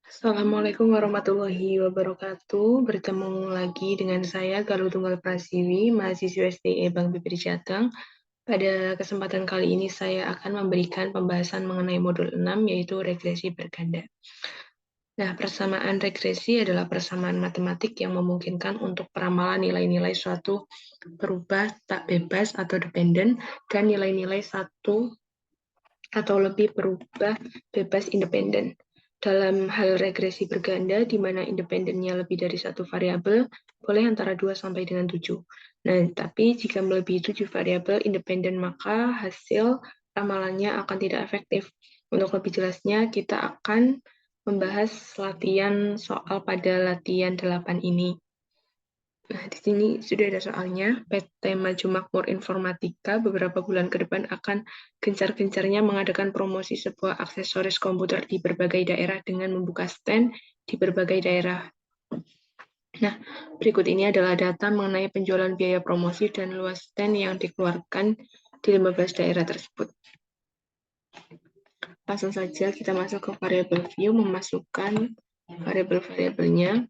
Assalamualaikum warahmatullahi wabarakatuh. Bertemu lagi dengan saya, Galuh Tunggal Prasiwi, mahasiswa STE Bank BPD Jateng. Pada kesempatan kali ini saya akan memberikan pembahasan mengenai modul 6, yaitu regresi berganda. Nah, persamaan regresi adalah persamaan matematik yang memungkinkan untuk peramalan nilai-nilai suatu berubah tak bebas atau dependen, dan nilai-nilai satu atau lebih berubah bebas independen. Dalam hal regresi berganda, di mana independennya lebih dari satu variabel, boleh antara 2 sampai dengan 7. Nah, tapi jika melebihi 7 variabel independen, maka hasil ramalannya akan tidak efektif. Untuk lebih jelasnya, kita akan membahas latihan soal pada latihan 8 ini. Nah, di sini sudah ada soalnya. PT Maju Makmur Informatika beberapa bulan ke depan akan gencar-gencarnya mengadakan promosi sebuah aksesoris komputer di berbagai daerah dengan membuka stand di berbagai daerah. Nah, berikut ini adalah data mengenai penjualan biaya promosi dan luas stand yang dikeluarkan di 15 daerah tersebut. Langsung saja kita masuk ke variabel view, memasukkan variabel-variabelnya.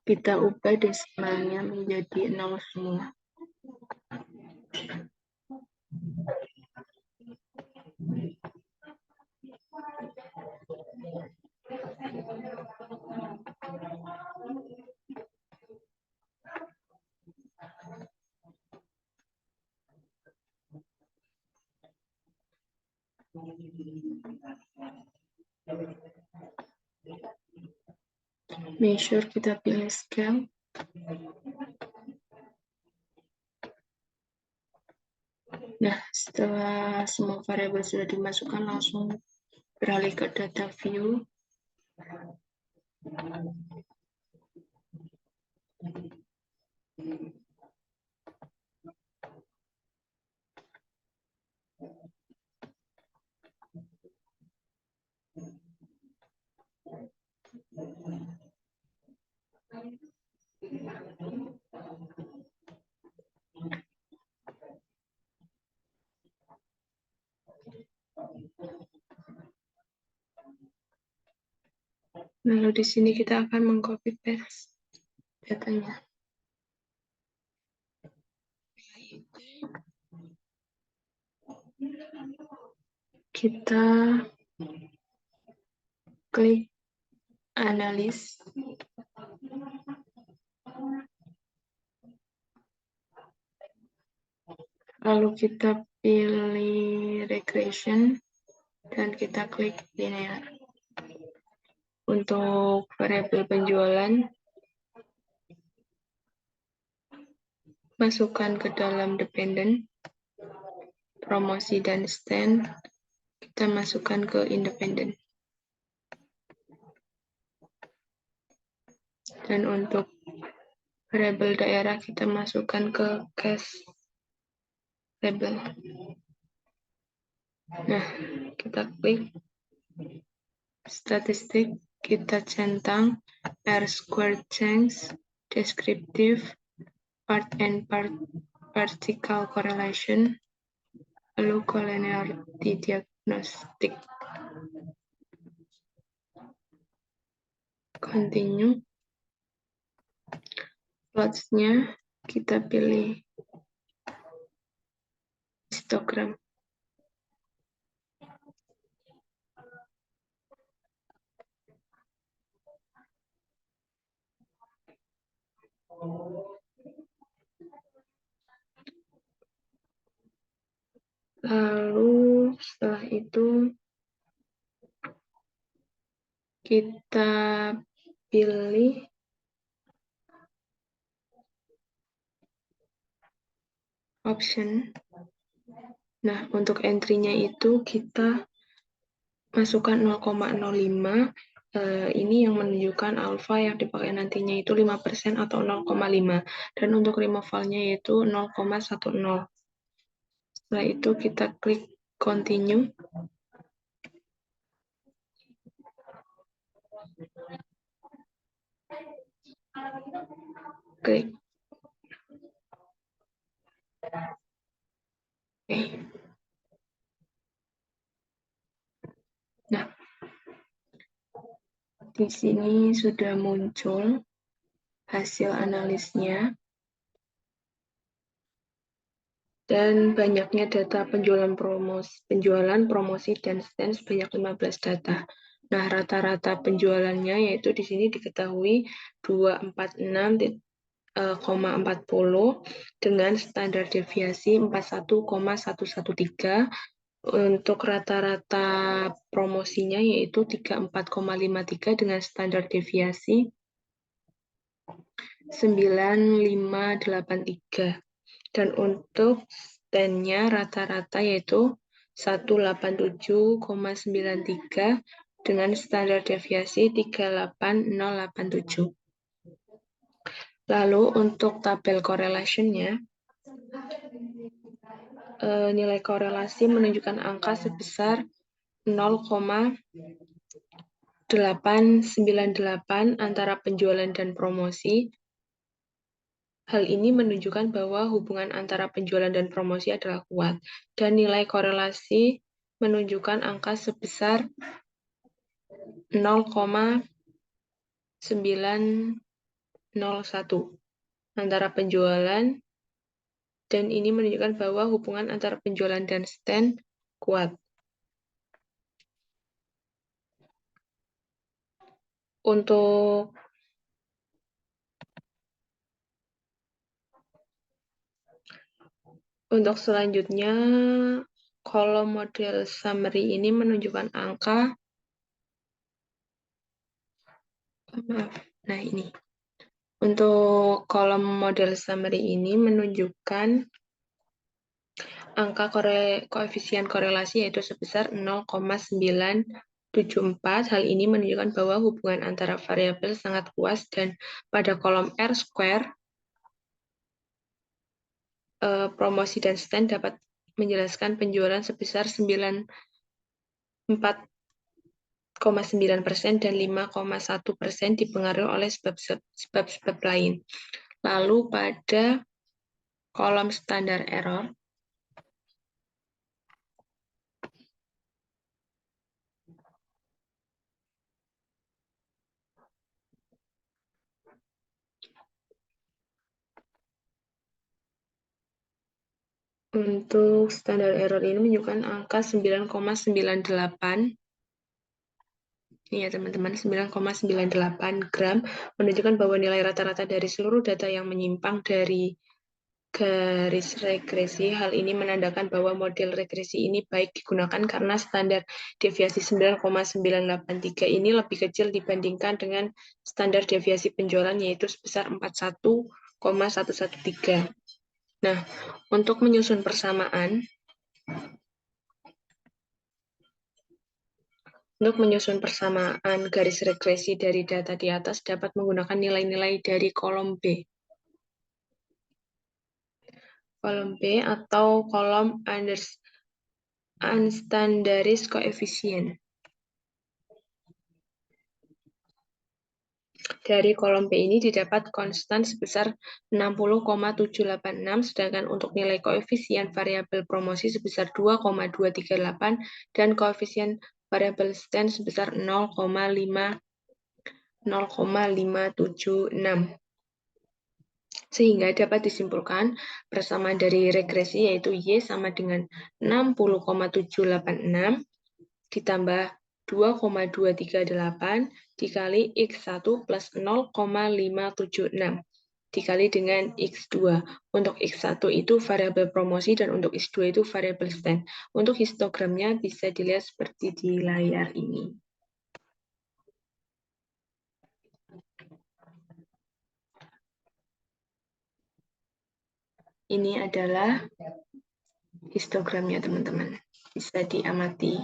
Kita ubah desimalnya menjadi 0 semua. Measure kita pilih scale. Nah, setelah semua variabel sudah dimasukkan, langsung beralih ke data view. Lalu di sini kita akan mengcopy paste datanya. Kita klik analis. Lalu kita pilih regression dan kita klik linear. Untuk variabel penjualan, masukkan ke dalam dependen, promosi dan stand, kita masukkan ke independen. Dan untuk variabel daerah, kita masukkan ke case label. Nah, kita klik statistik, kita centang R-squared change, descriptive, part and particle correlation, lalu collinearity diagnostic. Continue. Plots-nya kita pilih histogram. Lalu setelah itu kita pilih option. Nah, untuk entry-nya itu kita masukkan 0,05, Ini yang menunjukkan alfa yang dipakai nantinya itu 5% atau 0,5. Dan untuk removalnya yaitu 0,10. Setelah itu kita klik continue. Klik. Oke. Nah, di sini sudah muncul hasil analisnya dan banyaknya data penjualan promosi dan stand sebanyak 15 data. Nah, rata-rata penjualannya yaitu di sini diketahui 246,40 dengan standar deviasi 41,113. Untuk rata-rata promosinya yaitu 34,53 dengan standar deviasi 9583. Dan untuk stand-nya rata-rata yaitu 187,93 dengan standar deviasi 38087. Lalu untuk tabel correlation-nya, nilai korelasi menunjukkan angka sebesar 0,898 antara penjualan dan promosi. Hal ini menunjukkan bahwa hubungan antara penjualan dan promosi adalah kuat, dan nilai korelasi menunjukkan angka sebesar 0,901 antara penjualan, dan ini menunjukkan bahwa hubungan antara penjualan dan stand kuat. Untuk selanjutnya, kolom model summary ini menunjukkan angka. Nah, ini. Untuk kolom model summary ini menunjukkan angka koefisien korelasi yaitu sebesar 0,974. Hal ini menunjukkan bahwa hubungan antara variabel sangat luas, dan pada kolom R-square, promosi dan stand dapat menjelaskan penjualan sebesar 4,9% dan 5,1% dipengaruhi oleh sebab-sebab lain. Lalu pada kolom standar error, untuk standar error ini menunjukkan angka 9,98. Ini ya teman-teman, 9,98 gram, menunjukkan bahwa nilai rata-rata dari seluruh data yang menyimpang dari garis regresi. Hal ini menandakan bahwa model regresi ini baik digunakan karena standar deviasi 9,983 ini lebih kecil dibandingkan dengan standar deviasi penjualan yaitu sebesar 41,113. Nah, untuk menyusun persamaan, garis regresi dari data di atas dapat menggunakan nilai-nilai dari kolom B. Kolom B atau kolom unstandardized coefficient. Dari kolom B ini didapat konstan sebesar 60,786, sedangkan untuk nilai koefisien variabel promosi sebesar 2,238 dan koefisien variabel stand sebesar 0,576. Sehingga dapat disimpulkan persamaan dari regresi yaitu Y sama dengan 60,786 ditambah 2,238 dikali X1 plus 0,576 dikali dengan X2. Untuk X1 itu variabel promosi dan untuk X2 itu variabel stand. Untuk histogramnya bisa dilihat seperti di layar ini. Ini adalah histogramnya teman-teman. Bisa diamati.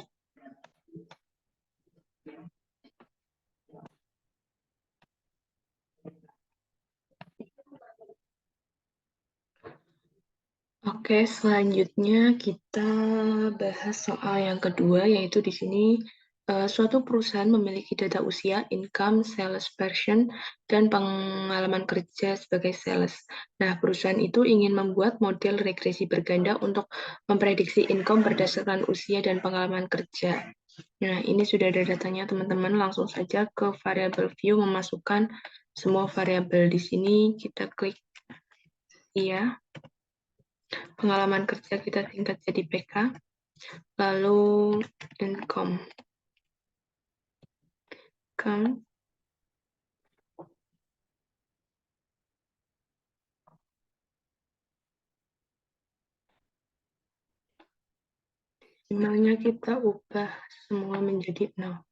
Oke, selanjutnya kita bahas soal yang kedua, yaitu di sini suatu perusahaan memiliki data usia, income, sales version, dan pengalaman kerja sebagai sales. Nah, perusahaan itu ingin membuat model regresi berganda untuk memprediksi income berdasarkan usia dan pengalaman kerja. Nah, ini sudah ada datanya, teman-teman. Langsung saja ke variable view, memasukkan semua variabel di sini. Kita klik iya. Pengalaman kerja kita tingkat jadi PK, lalu income. Decimalnya kita ubah semua menjadi 0.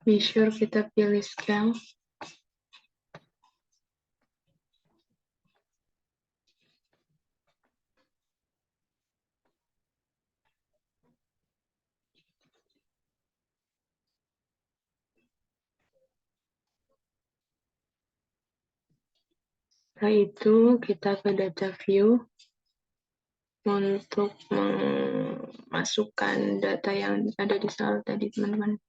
Be sure kita pilih scale. Setelah itu kita ke data view untuk memasukkan data yang ada di sel tadi, teman-teman.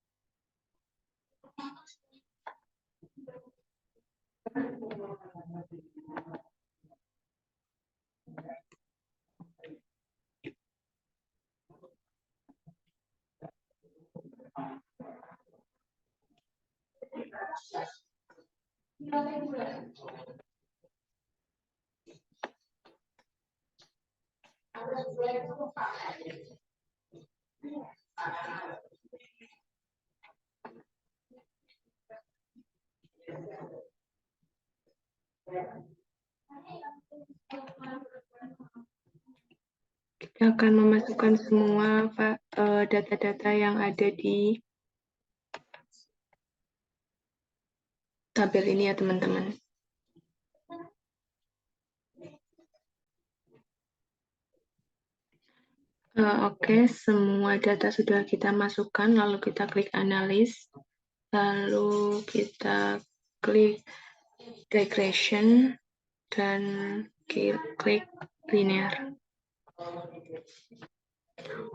Kita akan memasukkan semua data-data yang ada di tabel ini ya, teman-teman. Oke, semua data sudah kita masukkan, lalu kita klik analis, lalu kita klik regression, dan klik linear.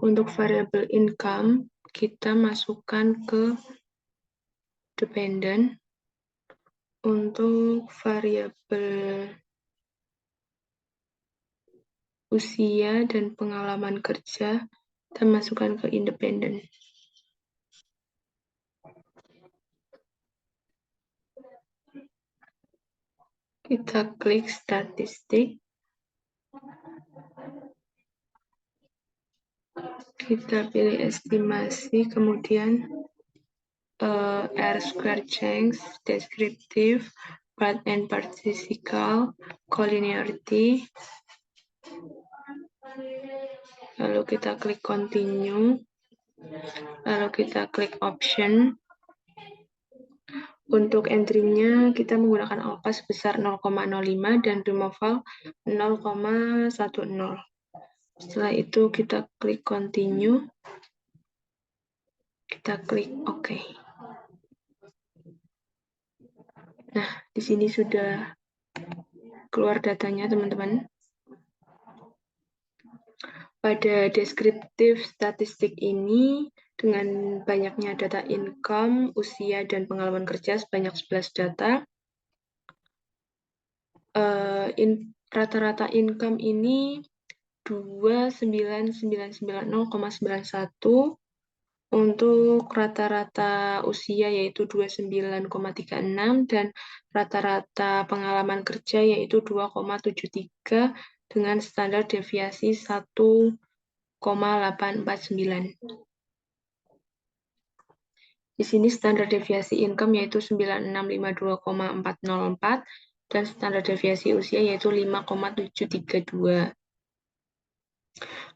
Untuk variabel income, kita masukkan ke dependent. Untuk variabel usia dan pengalaman kerja, kita masukkan ke independent. Kita klik statistik. Kita pilih estimasi, kemudian R-square change, descriptive, part and participle, collinearity. Lalu kita klik continue. Lalu kita klik option. Untuk entry-nya kita menggunakan alpha sebesar 0,05 dan removal 0,10. Setelah itu kita klik continue. Kita klik OK. Nah, di sini sudah keluar datanya, teman-teman. Pada deskriptif statistik ini, dengan banyaknya data income, usia, dan pengalaman kerja sebanyak 11 data, rata-rata income ini 29.990,91, untuk rata-rata usia yaitu 29,36, dan rata-rata pengalaman kerja yaitu 2,73 dengan standar deviasi 1,849. Di sini standar deviasi income yaitu 9652,404 dan standar deviasi usia yaitu 5,732.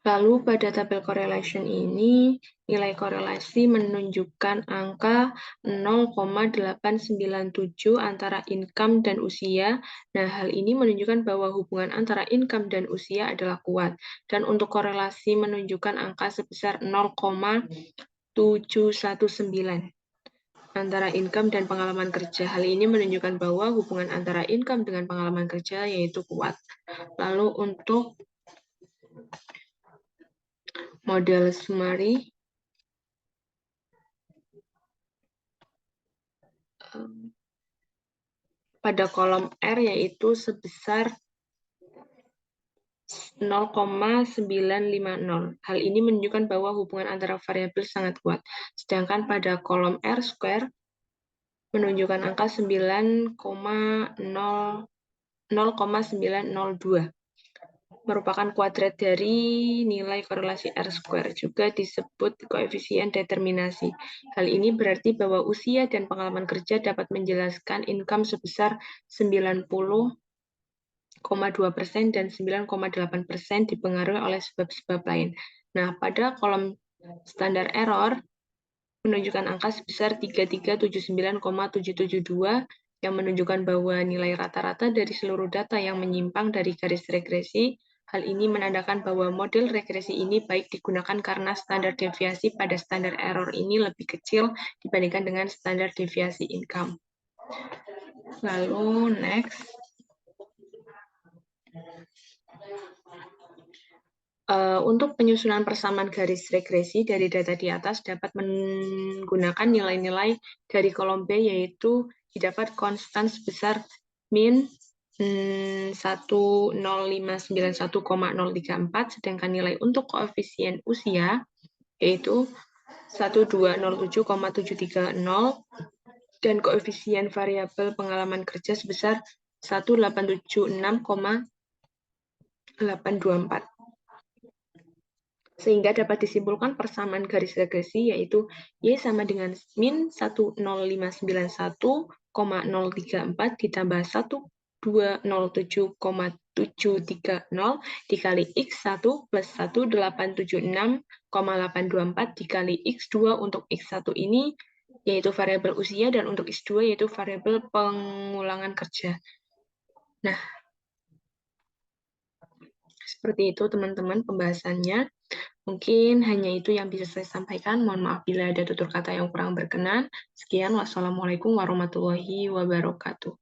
Lalu pada tabel correlation ini, nilai korelasi menunjukkan angka 0,897 antara income dan usia. Nah, hal ini menunjukkan bahwa hubungan antara income dan usia adalah kuat. Dan untuk korelasi menunjukkan angka sebesar 0,719 antara income dan pengalaman kerja. Hal ini menunjukkan bahwa hubungan antara income dengan pengalaman kerja yaitu kuat. Lalu untuk model summary, pada kolom R yaitu sebesar 0,950. Hal ini menunjukkan bahwa hubungan antara variabel sangat kuat. Sedangkan pada kolom R square menunjukkan angka 0,902 merupakan kuadrat dari nilai korelasi R square, juga disebut koefisien determinasi. Hal ini berarti bahwa usia dan pengalaman kerja dapat menjelaskan income sebesar 90,2% dan 9,8% dipengaruhi oleh sebab-sebab lain. Nah, pada kolom standar error menunjukkan angka sebesar 3379,772 yang menunjukkan bahwa nilai rata-rata dari seluruh data yang menyimpang dari garis regresi. Hal ini menandakan bahwa model regresi ini baik digunakan karena standar deviasi pada standar error ini lebih kecil dibandingkan dengan standar deviasi income. Lalu next. Untuk penyusunan persamaan garis regresi dari data di atas dapat menggunakan nilai-nilai dari kolom B, yaitu didapat konstan sebesar min 10591,034, sedangkan nilai untuk koefisien usia yaitu 1207,730 dan koefisien variabel pengalaman kerja sebesar 1876,824. Sehingga dapat disimpulkan persamaan garis regresi yaitu Y sama dengan min 10591,034 ditambah 1207,730 dikali X1 plus 1876,824 dikali X2 untuk X1 ini yaitu variabel usia dan untuk X2 yaitu variabel pengulangan kerja. Nah, seperti itu teman-teman pembahasannya. Mungkin hanya itu yang bisa saya sampaikan. Mohon maaf bila ada tutur kata yang kurang berkenan. Sekian, wassalamualaikum warahmatullahi wabarakatuh.